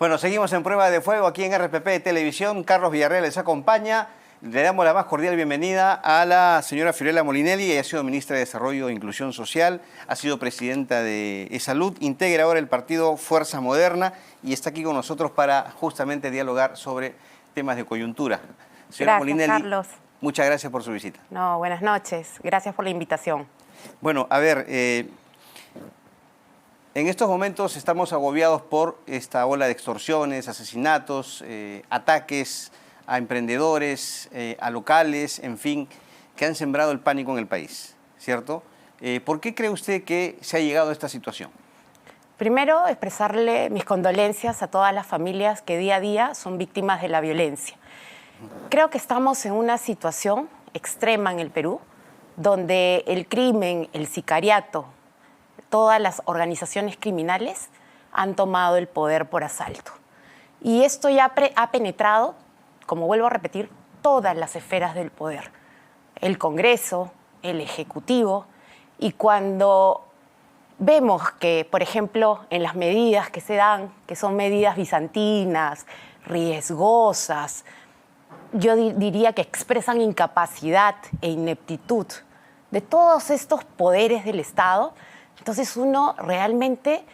Bueno, seguimos en Prueba de Fuego aquí en RPP Televisión. Carlos Villarreal les acompaña. Le damos la más cordial bienvenida a la señora Fiorella Molinelli. Ella ha sido ministra de Desarrollo e Inclusión Social, ha sido presidenta de eSalud, integra ahora el partido Fuerza Moderna y está aquí con nosotros para justamente dialogar sobre temas de coyuntura. Señora Molinelli, Carlos. Muchas gracias por su visita. No, buenas noches. Gracias por la invitación. Bueno, a ver, en estos momentos estamos agobiados por esta ola de extorsiones, asesinatos, ataques a emprendedores, a locales, en fin, que han sembrado el pánico en el país, ¿cierto? ¿Por qué cree usted que se ha llegado a esta situación? Primero, expresarle mis condolencias a todas las familias que día a día son víctimas de la violencia. Creo que estamos en una situación extrema en el Perú, donde el crimen, el sicariato, todas las organizaciones criminales han tomado el poder por asalto. Y esto ya ha penetrado, como vuelvo a repetir, todas las esferas del poder. El Congreso, el Ejecutivo, y cuando vemos que, por ejemplo, en las medidas que se dan, que son medidas bizantinas, riesgosas, yo diría que expresan incapacidad e ineptitud de todos estos poderes del Estado, entonces uno realmente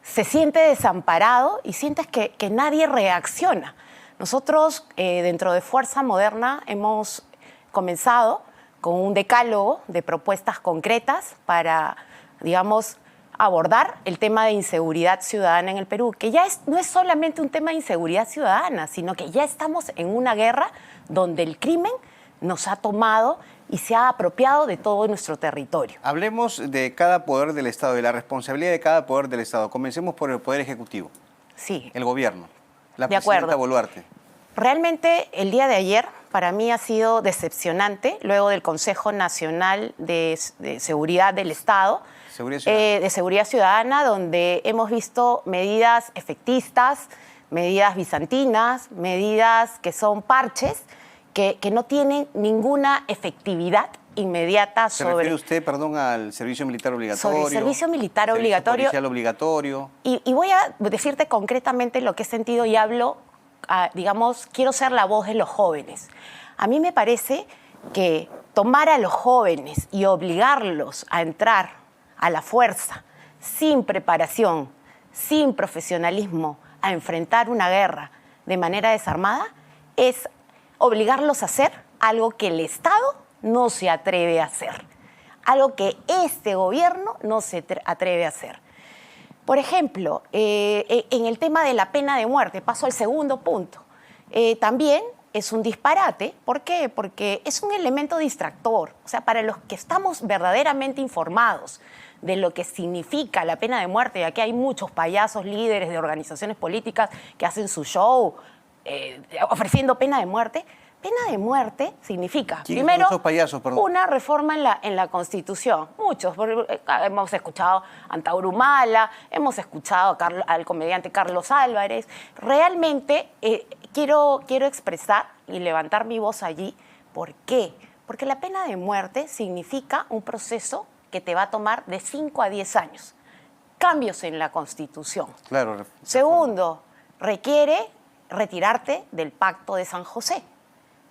se siente desamparado y sientes que nadie reacciona. Nosotros, dentro de Fuerza Moderna, hemos comenzado con un decálogo de propuestas concretas para, digamos, abordar el tema de inseguridad ciudadana en el Perú, que ya no es solamente un tema de inseguridad ciudadana, sino que ya estamos en una guerra donde el crimen nos ha tomado y se ha apropiado de todo nuestro territorio. Hablemos de cada poder del Estado, de la responsabilidad de cada poder del Estado. Comencemos por el Poder Ejecutivo. Sí. El gobierno. La de presidenta acuerdo. Boluarte. Realmente el día de ayer para mí ha sido decepcionante, luego del Consejo Nacional de Seguridad del Estado, de Seguridad Ciudadana, donde hemos visto medidas efectistas, medidas bizantinas, medidas que son parches, que no tienen ninguna efectividad inmediata sobre... ¿Se refiere usted, perdón, al servicio militar obligatorio? Sobre el servicio militar obligatorio. Policial obligatorio. Y voy a decirte concretamente lo que he sentido y hablo, digamos, quiero ser la voz de los jóvenes. A mí me parece que tomar a los jóvenes y obligarlos a entrar a la fuerza, sin preparación, sin profesionalismo, a enfrentar una guerra de manera desarmada, es obligarlos a hacer algo que el Estado no se atreve a hacer, algo que este gobierno no se atreve a hacer. Por ejemplo, en el tema de la pena de muerte, paso al segundo punto, también es un disparate. ¿Por qué? Porque es un elemento distractor. O sea, para los que estamos verdaderamente informados de lo que significa la pena de muerte, y aquí hay muchos payasos líderes de organizaciones políticas que hacen su show ofreciendo pena de muerte. Pena de muerte significa, primero, son esos payasos, una reforma en la Constitución. Muchos, hemos escuchado a Antauro Humala, hemos escuchado al comediante Carlos Álvarez. Realmente quiero expresar y levantar mi voz allí. ¿Por qué? Porque la pena de muerte significa un proceso que te va a tomar de 5 a 10 años. Cambios en la Constitución. Claro. Segundo, requiere retirarte del Pacto de San José.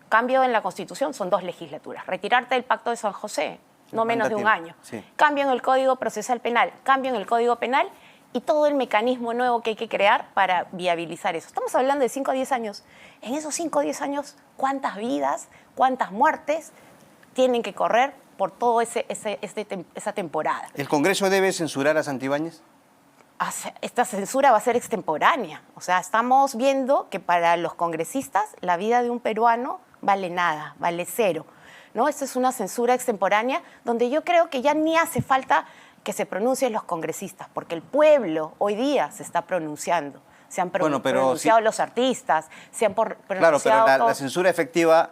Cambio en la Constitución son 2 legislaturas. Retirarte del Pacto de San José, no menos de un año. Sí. Cambio en el Código Procesal Penal, cambio en el Código Penal y todo el mecanismo nuevo que hay que crear para viabilizar eso. Estamos hablando de 5 a 10 años. En esos 5 a 10 años, ¿cuántas vidas, cuántas muertes tienen que correr por toda esa temporada? ¿El Congreso debe censurar a Santibáñez? Esta censura va a ser extemporánea. O sea, estamos viendo que para los congresistas la vida de un peruano vale nada, vale cero, ¿no? Esta es una censura extemporánea donde yo creo que ya ni hace falta que se pronuncien los congresistas, porque el pueblo hoy día se está pronunciando. Se han pronunciado los artistas, se han pronunciado... Claro, pero la censura efectiva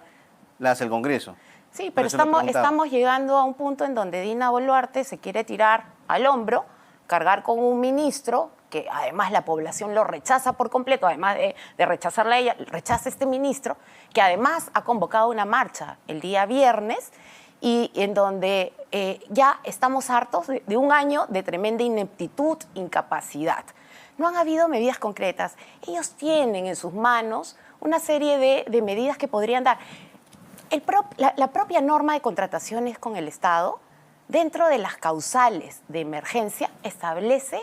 la hace el Congreso. Sí, pero estamos llegando a un punto en donde Dina Boluarte se quiere tirar al hombro, cargar con un ministro que además la población lo rechaza por completo, además de rechazarla a ella, rechaza a este ministro, que además ha convocado una marcha el día viernes y en donde ya estamos hartos de un año de tremenda ineptitud, incapacidad. No han habido medidas concretas. Ellos tienen en sus manos una serie de medidas que podrían dar. La propia norma de contrataciones con el Estado, dentro de las causales de emergencia, establece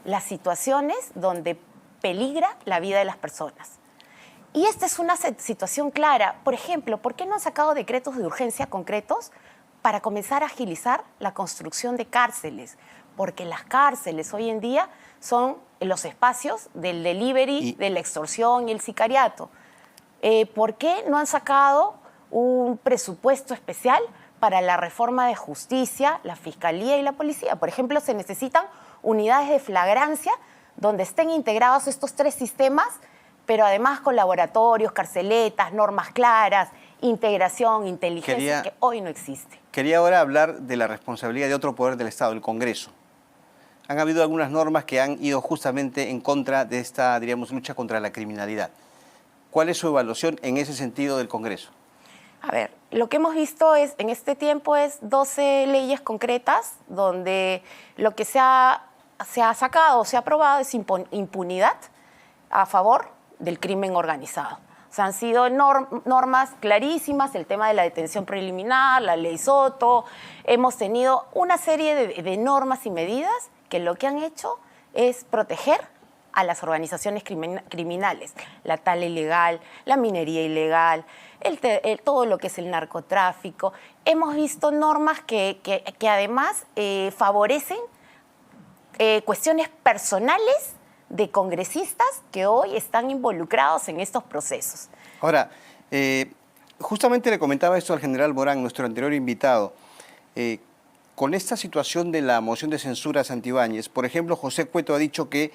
las situaciones donde peligra la vida de las personas. Y esta es una situación clara. Por ejemplo, ¿por qué no han sacado decretos de urgencia concretos para comenzar a agilizar la construcción de cárceles? Porque las cárceles hoy en día son los espacios del delivery, de la extorsión y el sicariato. ¿Por qué no han sacado un presupuesto especial para la reforma de justicia, la fiscalía y la policía? Por ejemplo, se necesitan unidades de flagrancia donde estén integrados estos tres sistemas, pero además con laboratorios, carceletas, normas claras, integración, inteligencia, que hoy no existe. Quería ahora hablar de la responsabilidad de otro poder del Estado, el Congreso. Han habido algunas normas que han ido justamente en contra de esta, diríamos, lucha contra la criminalidad. ¿Cuál es su evaluación en ese sentido del Congreso? A ver, lo que hemos visto en este tiempo es 12 leyes concretas donde lo que se ha sacado, se ha aprobado es impunidad a favor del crimen organizado. O sea, han sido normas clarísimas, el tema de la detención preliminar, la ley Soto. Hemos tenido una serie de normas y medidas que lo que han hecho es proteger a las organizaciones criminales, la tala ilegal, la minería ilegal, todo lo que es el narcotráfico. Hemos visto normas que además favorecen cuestiones personales de congresistas que hoy están involucrados en estos procesos. Ahora, justamente le comentaba esto al general Morán, nuestro anterior invitado. Con esta situación de la moción de censura a Santibáñez, por ejemplo, José Cueto ha dicho que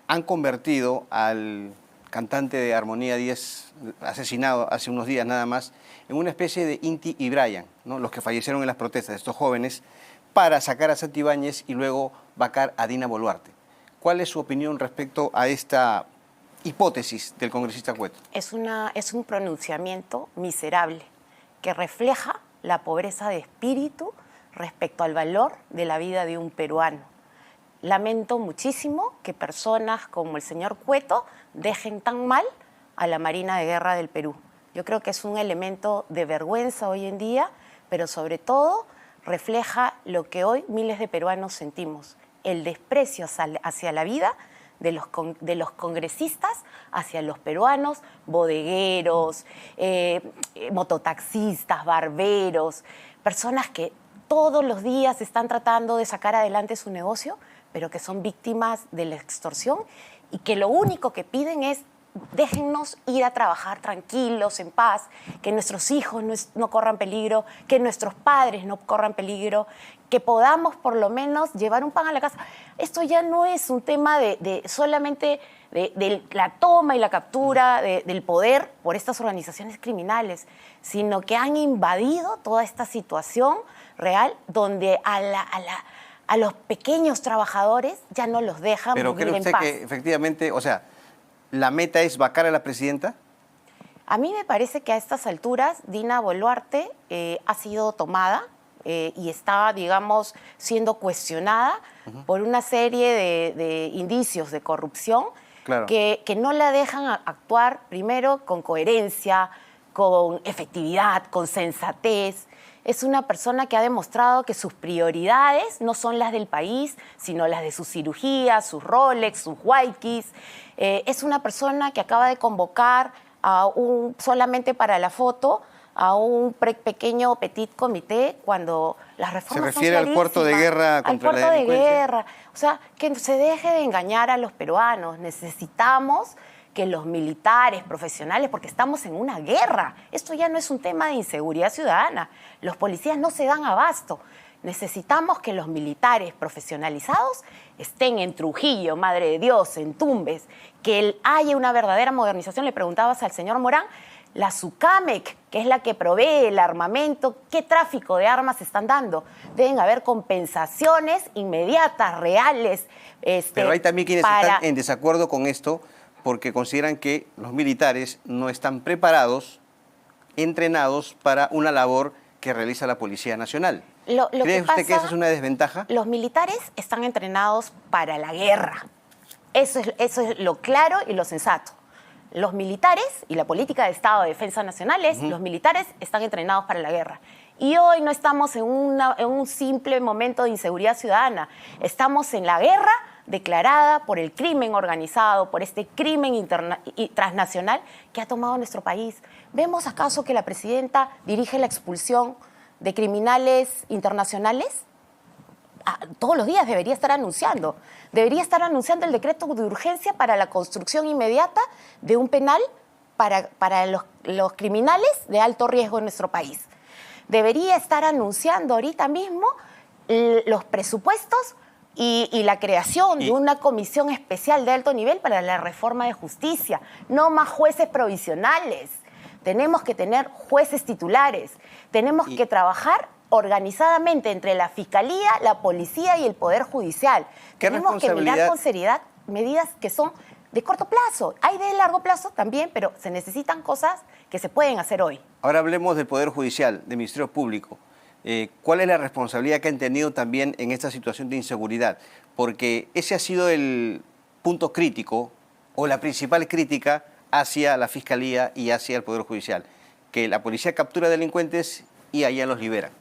han convertido al cantante de Armonía 10, asesinado hace unos días nada más, en una especie de Inti y Brian, ¿no? Los que fallecieron en las protestas, estos jóvenes, para sacar a Santibáñez y luego vacar a Dina Boluarte. ¿Cuál es su opinión respecto a esta hipótesis del congresista Cueto? Es un pronunciamiento miserable que refleja la pobreza de espíritu respecto al valor de la vida de un peruano. Lamento muchísimo que personas como el señor Cueto dejen tan mal a la Marina de Guerra del Perú. Yo creo que es un elemento de vergüenza hoy en día, pero sobre todo refleja lo que hoy miles de peruanos sentimos, el desprecio hacia la vida de los congresistas hacia los peruanos, bodegueros, mototaxistas, barberos, personas que todos los días están tratando de sacar adelante su negocio, pero que son víctimas de la extorsión y que lo único que piden es déjennos ir a trabajar tranquilos, en paz, que nuestros hijos no corran peligro, que nuestros padres no corran peligro, que podamos por lo menos llevar un pan a la casa. Esto ya no es un tema solamente de la toma y la captura del poder por estas organizaciones criminales, sino que han invadido toda esta situación real donde a los pequeños trabajadores ya no los dejan vivir en paz. ¿Pero cree usted que efectivamente, o sea, la meta es vacar a la presidenta? A mí me parece que a estas alturas Dina Boluarte ha sido tomada y está, digamos, siendo cuestionada por una serie de indicios de corrupción, claro, que no la dejan actuar primero con coherencia, con efectividad, con sensatez. Es una persona que ha demostrado que sus prioridades no son las del país, sino las de sus cirugías, sus Rolex, sus Waikis. Es una persona que acaba de convocar solamente para la foto a un pequeño petit comité cuando las reformas se refiere al puerto de guerra contra la delincuencia. O sea, que se deje de engañar a los peruanos. Necesitamos que los militares profesionales, porque estamos en una guerra, esto ya no es un tema de inseguridad ciudadana, los policías no se dan abasto. Necesitamos que los militares profesionalizados estén en Trujillo, Madre de Dios, en Tumbes, que haya una verdadera modernización. Le preguntabas al señor Morán, la SUCAMEC, que es la que provee el armamento, ¿qué tráfico de armas están dando? Deben haber compensaciones inmediatas, reales. Pero hay también quienes están en desacuerdo con esto porque consideran que los militares no están preparados, entrenados para una labor que realiza la Policía Nacional. Lo ¿Cree usted que esa es una desventaja? Los militares están entrenados para la guerra. Eso es lo claro y lo sensato. Los militares y la política de Estado de Defensa Nacional es, los militares están entrenados para la guerra. Y hoy no estamos en un simple momento de inseguridad ciudadana. Estamos en la guerra declarada por el crimen organizado, por este crimen transnacional que ha tomado nuestro país. ¿Vemos acaso que la presidenta dirige la expulsión de criminales internacionales? Todos los días debería estar anunciando el decreto de urgencia para la construcción inmediata de un penal para los criminales de alto riesgo en nuestro país. Debería estar anunciando ahorita mismo los presupuestos y la creación de una comisión especial de alto nivel para la reforma de justicia. No más jueces provisionales. Tenemos que tener jueces titulares. Tenemos que trabajar organizadamente entre la Fiscalía, la Policía y el Poder Judicial. Tenemos que mirar con seriedad medidas que son de corto plazo. Hay de largo plazo también, pero se necesitan cosas que se pueden hacer hoy. Ahora hablemos del Poder Judicial, del Ministerio Público. ¿Cuál es la responsabilidad que han tenido también en esta situación de inseguridad? Porque ese ha sido el punto crítico o la principal crítica hacia la Fiscalía y hacia el Poder Judicial, que la policía captura delincuentes y allá los liberan.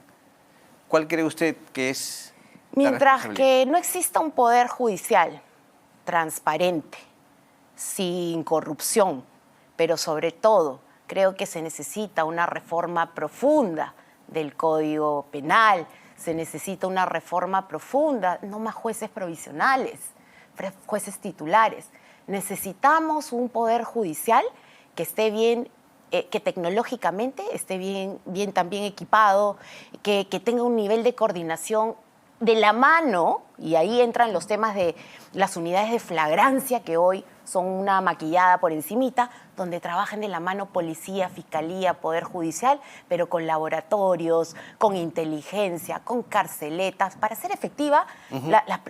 ¿Cuál cree usted que es la Mientras que no exista un Poder Judicial transparente, sin corrupción, pero sobre todo creo que se necesita una reforma profunda del Código Penal, se necesita una reforma profunda, no más jueces provisionales, jueces titulares. Necesitamos un Poder Judicial que esté bien, que tecnológicamente esté bien también equipado, que tenga un nivel de coordinación de la mano, y ahí entran los temas de las unidades de flagrancia que hoy son una maquillada por encimita, donde trabajan de la mano policía, fiscalía, poder judicial, pero con laboratorios, con inteligencia, con carceletas, para hacer efectiva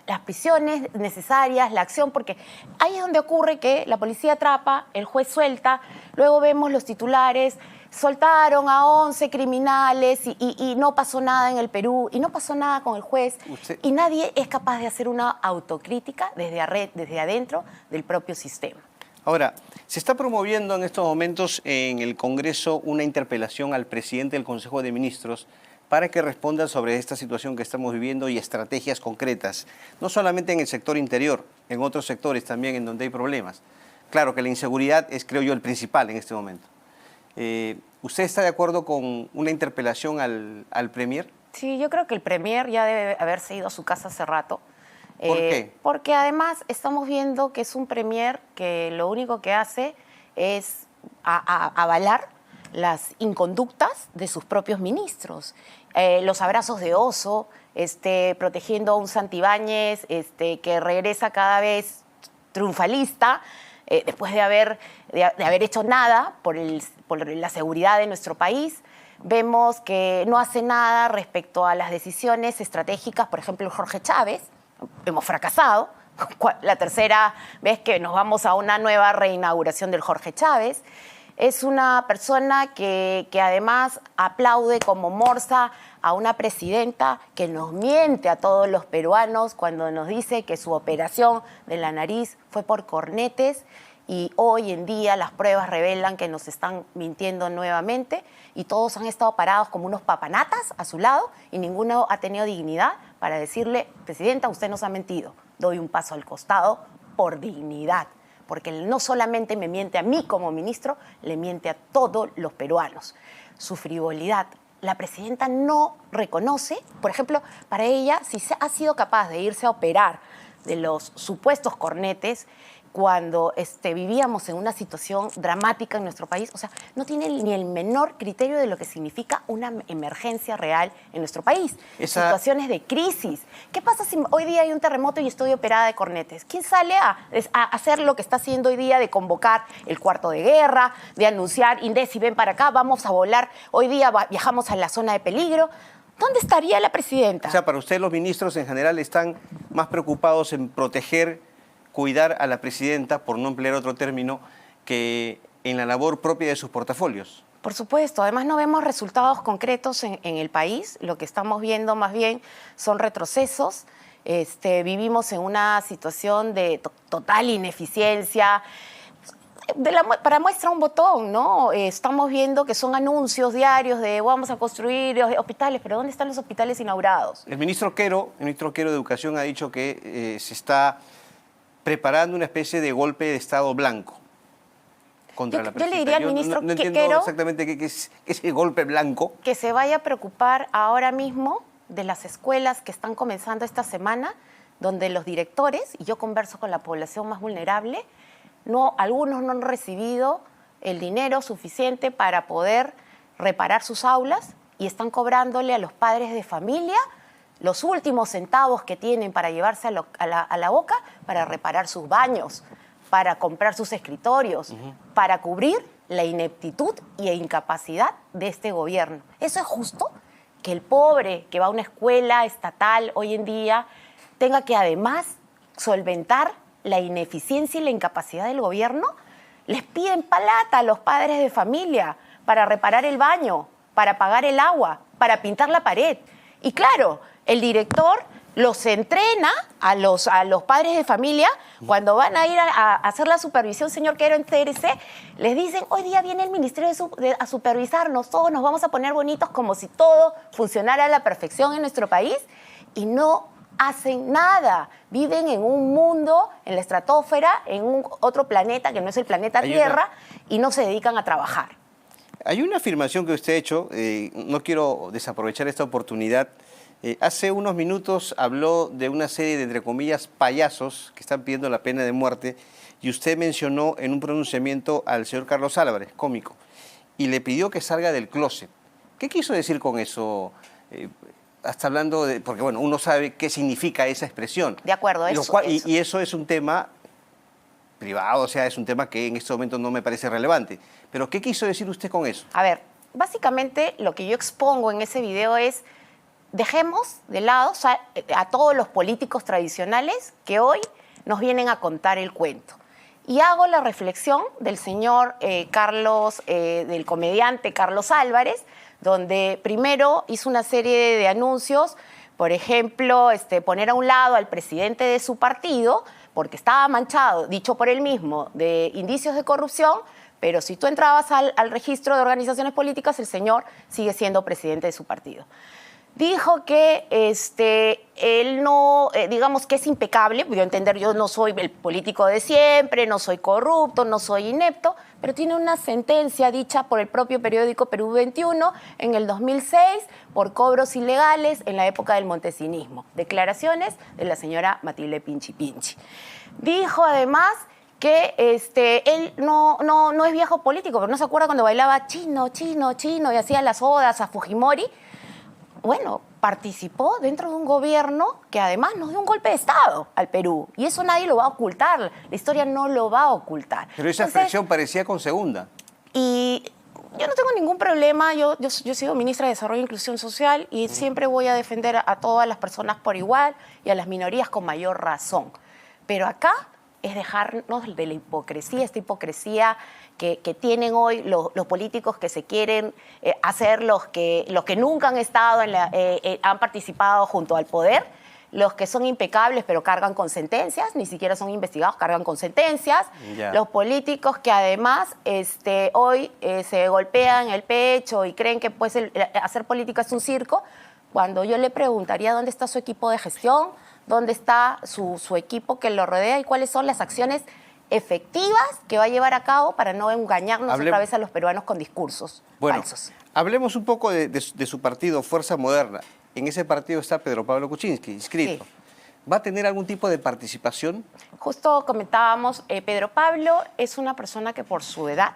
las prisiones necesarias, la acción, porque ahí es donde ocurre que la policía atrapa, el juez suelta, luego vemos los titulares, soltaron a 11 criminales y no pasó nada en el Perú, y no pasó nada con el juez, y nadie es capaz de hacer una autocrítica desde adentro del propio sistema. Ahora, se está promoviendo en estos momentos en el Congreso una interpelación al presidente del Consejo de Ministros para que responda sobre esta situación que estamos viviendo y estrategias concretas, no solamente en el sector interior, en otros sectores también en donde hay problemas. Claro que la inseguridad es, creo yo, el principal en este momento. ¿Usted está de acuerdo con una interpelación al Premier? Sí, yo creo que el Premier ya debe haberse ido a su casa hace rato. ¿Por qué? Porque además estamos viendo que es un Premier que lo único que hace es avalar las inconductas de sus propios ministros. Los abrazos de oso, protegiendo a un Santibáñez que regresa cada vez triunfalista, después de haber hecho nada por la seguridad de nuestro país. Vemos que no hace nada respecto a las decisiones estratégicas, por ejemplo, Jorge Chávez. Hemos fracasado. La tercera vez que nos vamos a una nueva reinauguración del Jorge Chávez. Es una persona que además aplaude como morsa a una presidenta que nos miente a todos los peruanos cuando nos dice que su operación de la nariz fue por cornetes, y hoy en día las pruebas revelan que nos están mintiendo nuevamente y todos han estado parados como unos papanatas a su lado y ninguno ha tenido dignidad para decirle: presidenta, usted nos ha mentido, doy un paso al costado por dignidad. Porque no solamente me miente a mí como ministro, le miente a todos los peruanos. Su frivolidad, la presidenta no reconoce, por ejemplo, para ella, si ha sido capaz de irse a operar de los supuestos cornetes cuando vivíamos en una situación dramática en nuestro país, o sea, no tiene ni el menor criterio de lo que significa una emergencia real en nuestro país. Situaciones de crisis. ¿Qué pasa si hoy día hay un terremoto y estoy operada de cornetes? ¿Quién sale a hacer lo que está haciendo hoy día de convocar el cuarto de guerra, de anunciar: Indesi, ven para acá, vamos a volar, hoy día viajamos a la zona de peligro? ¿Dónde estaría la presidenta? O sea, para usted los ministros en general están más preocupados en cuidar a la presidenta, por no emplear otro término, que en la labor propia de sus portafolios. Por supuesto, además no vemos resultados concretos en el país, lo que estamos viendo más bien son retrocesos. Vivimos en una situación de total ineficiencia. Para muestra un botón, ¿no? Estamos viendo que son anuncios diarios de vamos a construir hospitales, pero ¿dónde están los hospitales inaugurados? El ministro Quero de Educación ha dicho que se está preparando una especie de golpe de Estado blanco contra la presidenta. Yo le diría al ministro no entiendo Quero exactamente qué es ese golpe blanco. Que se vaya a preocupar ahora mismo de las escuelas que están comenzando esta semana, donde los directores, y yo converso con la población más vulnerable, algunos no han recibido el dinero suficiente para poder reparar sus aulas y están cobrándole a los padres de familia los últimos centavos que tienen para llevarse a la boca para reparar sus baños, para comprar sus escritorios, para cubrir la ineptitud e incapacidad de este gobierno. ¿Eso es justo? Que el pobre que va a una escuela estatal hoy en día tenga que además solventar la ineficiencia y la incapacidad del gobierno. Les piden plata a los padres de familia para reparar el baño, para pagar el agua, para pintar la pared. Y claro, el director los entrena a los padres de familia cuando van a ir a hacer la supervisión, señor Quero, en CRC, les dicen, hoy día viene el ministerio a supervisarnos, todos nos vamos a poner bonitos como si todo funcionara a la perfección en nuestro país, y no hacen nada. Viven en un mundo, en la estratosfera, en un otro planeta que no es el planeta Tierra, y no se dedican a trabajar. Hay una afirmación que usted ha hecho, no quiero desaprovechar esta oportunidad. Hace unos minutos habló de una serie de, entre comillas, payasos que están pidiendo la pena de muerte, y usted mencionó en un pronunciamiento al señor Carlos Álvarez, cómico, y le pidió que salga del closet. ¿Qué quiso decir con eso? Hasta hablando de, porque bueno, uno sabe qué significa esa expresión. De acuerdo, y eso es un tema privado, o sea, es un tema que en este momento no me parece relevante. Pero ¿qué quiso decir usted con eso? A ver, básicamente lo que yo expongo en ese video es, dejemos de lado a todos los políticos tradicionales que hoy nos vienen a contar el cuento. Y hago la reflexión del señor del comediante Carlos Álvarez, donde primero hizo una serie de anuncios, por ejemplo, poner a un lado al presidente de su partido, porque estaba manchado, dicho por él mismo, de indicios de corrupción, pero si tú entrabas al registro de organizaciones políticas, el señor sigue siendo presidente de su partido. Dijo que él no, digamos que es impecable, yo entender, yo no soy el político de siempre, no soy corrupto, no soy inepto, pero tiene una sentencia dicha por el propio periódico Perú 21 en el 2006 por cobros ilegales en la época del montesinismo. Declaraciones de la señora Matilde Pinchi Pinchi. Dijo además que él no es viejo político, pero no se acuerda cuando bailaba chino, chino, chino y hacía las odas a Fujimori. Bueno, participó dentro de un gobierno que además nos dio un golpe de Estado al Perú. Y eso nadie lo va a ocultar. La historia no lo va a ocultar. Pero esa expresión parecía con segunda. Y yo no tengo ningún problema. Yo he sido ministra de Desarrollo e Inclusión Social y siempre voy a defender a todas las personas por igual y a las minorías con mayor razón. Pero acá es dejarnos de la hipocresía, esta hipocresía que tienen hoy los políticos que se quieren hacer los que nunca han estado, han participado junto al poder, los que son impecables pero cargan con sentencias, ni siquiera son investigados, cargan con sentencias, los políticos que además hoy se golpean el pecho y creen que pues, hacer política es un circo, cuando yo le preguntaría dónde está su equipo de gestión, dónde está su equipo que lo rodea y cuáles son las acciones efectivas que va a llevar a cabo para no engañarnos otra vez a los peruanos con discursos falsos. Hablemos un poco de su partido, Fuerza Moderna. En ese partido está Pedro Pablo Kuczynski, inscrito. Sí. ¿Va a tener algún tipo de participación? Justo comentábamos, Pedro Pablo es una persona que por su edad,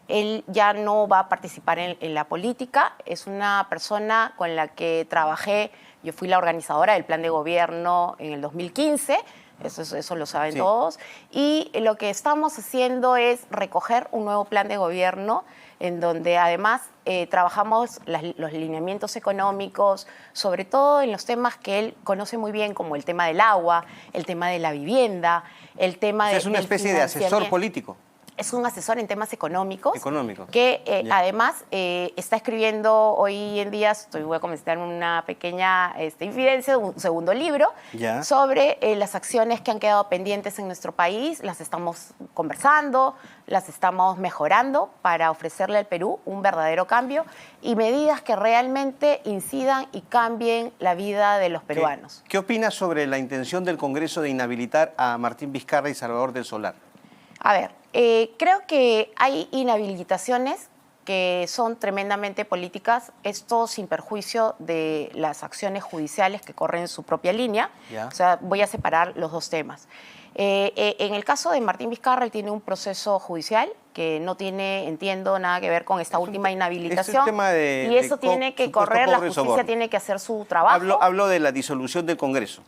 él ya no va a participar en la política, es una persona con la que trabajé, yo fui la organizadora del plan de gobierno en el 2015, eso lo saben todos, y lo que estamos haciendo es recoger un nuevo plan de gobierno en donde además trabajamos los lineamientos económicos, sobre todo en los temas que él conoce muy bien, como el tema del agua, el tema de la vivienda, el tema Es una especie de asesor político. Es un asesor en temas económicos. Económicos. Que además está escribiendo hoy en día, voy a comentar una pequeña infidencia, un segundo libro sobre las acciones que han quedado pendientes en nuestro país. Las estamos conversando, las estamos mejorando para ofrecerle al Perú un verdadero cambio y medidas que realmente incidan y cambien la vida de los peruanos. ¿Qué opinas sobre la intención del Congreso de inhabilitar a Martín Vizcarra y Salvador del Solar? A ver, creo que hay inhabilitaciones que son tremendamente políticas, esto sin perjuicio de las acciones judiciales que corren en su propia línea. O sea, voy a separar los dos temas. En el caso de Martín Vizcarra, él tiene un proceso judicial que no tiene, entiendo, nada que ver con esta última inhabilitación. Y eso tiene que correr, la justicia tiene que hacer su trabajo. Hablo de la disolución del Congreso.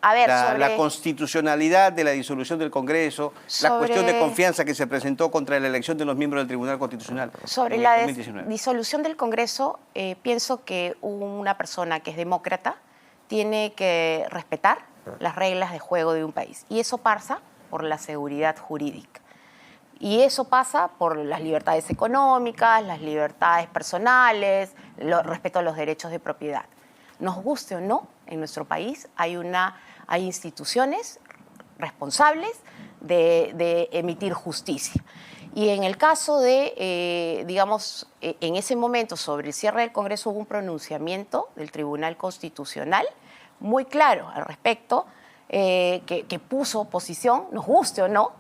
A ver, la constitucionalidad de la disolución del Congreso, la cuestión de confianza que se presentó contra la elección de los miembros del Tribunal Constitucional. Sobre la disolución del Congreso, pienso que una persona que es demócrata tiene que respetar las reglas de juego de un país. Y eso pasa por la seguridad jurídica. Y eso pasa por las libertades económicas, las libertades personales, el respeto a los derechos de propiedad. Nos guste o no, en nuestro país hay instituciones responsables de emitir justicia. Y en el caso de, digamos, en ese momento sobre el cierre del Congreso hubo un pronunciamiento del Tribunal Constitucional muy claro al respecto, que puso posición, nos guste o no,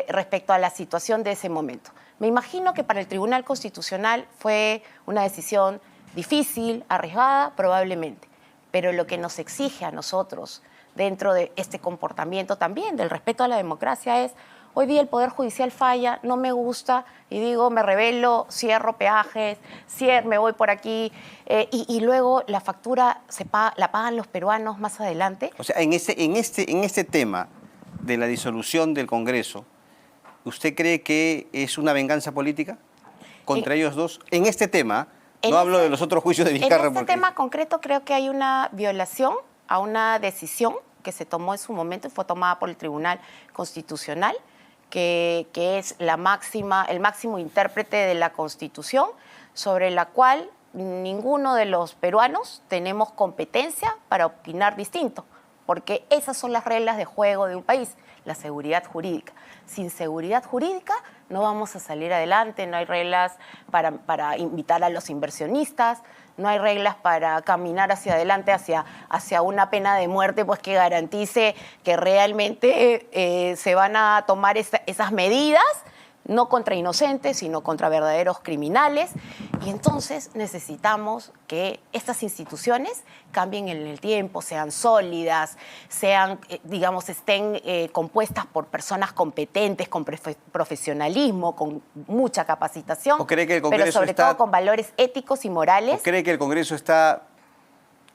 respecto a la situación de ese momento. Me imagino que para el Tribunal Constitucional fue una decisión difícil, arriesgada, probablemente, pero lo que nos exige a nosotros dentro de este comportamiento también del respeto a la democracia es: hoy día el Poder Judicial falla, no me gusta, y digo, me rebelo, cierro peajes, me voy por aquí, y luego la factura la pagan los peruanos más adelante. O sea, en este tema de la disolución del Congreso, ¿usted cree que es una venganza política contra ellos dos? En este tema, no hablo de los otros juicios de Vizcarra. En este tema concreto creo que hay una violación a una decisión que se tomó en su momento y fue tomada por el Tribunal Constitucional, que es el máximo intérprete de la Constitución, sobre la cual ninguno de los peruanos tenemos competencia para opinar distinto, porque esas son las reglas de juego de un país, la seguridad jurídica. Sin seguridad jurídica no vamos a salir adelante, no hay reglas para invitar a los inversionistas, no hay reglas para caminar hacia adelante, hacia una pena de muerte pues, que garantice que realmente se van a tomar esas medidas, no contra inocentes, sino contra verdaderos criminales. Y entonces necesitamos que estas instituciones cambien en el tiempo, sean sólidas, estén compuestas por personas competentes, con profesionalismo, con mucha capacitación, ¿O cree que el Congreso pero sobre todo con valores éticos y morales? ¿O cree que el Congreso está,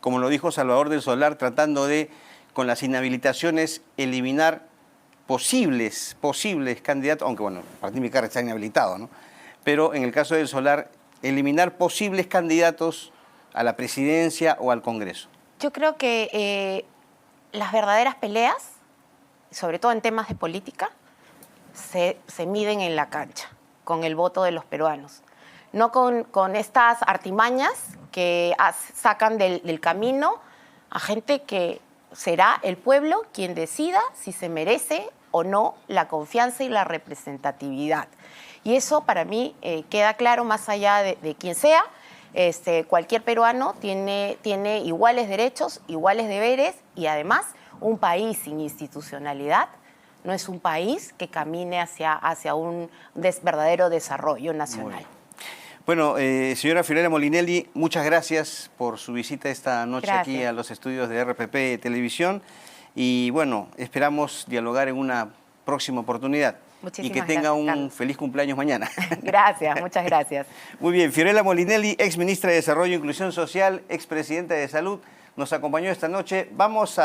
como lo dijo Salvador del Solar, tratando de, con las inhabilitaciones, eliminar posibles candidatos, aunque bueno, Martín Vizcarra está inhabilitado, ¿no? Pero en el caso del Solar, eliminar posibles candidatos a la presidencia o al Congreso? Yo creo que las verdaderas peleas, sobre todo en temas de política, se miden en la cancha, con el voto de los peruanos. No con estas artimañas que sacan del camino a gente que será el pueblo quien decida si se merece o no la confianza y la representatividad. Y eso para mí queda claro más allá de quién sea. Cualquier peruano tiene iguales derechos, iguales deberes y además un país sin institucionalidad no es un país que camine hacia un verdadero desarrollo nacional. Bueno, señora Fiorella Molinelli, muchas gracias por su visita esta noche aquí a los estudios de RPP Televisión. Y bueno, esperamos dialogar en una próxima oportunidad. Muchísimas y que tenga gracias, un Carlos. feliz cumpleaños mañana. Gracias, muchas gracias. Muy bien, Fiorella Molinelli, ex ministra de Desarrollo e Inclusión Social, ex presidenta de Salud, nos acompañó esta noche. Vamos a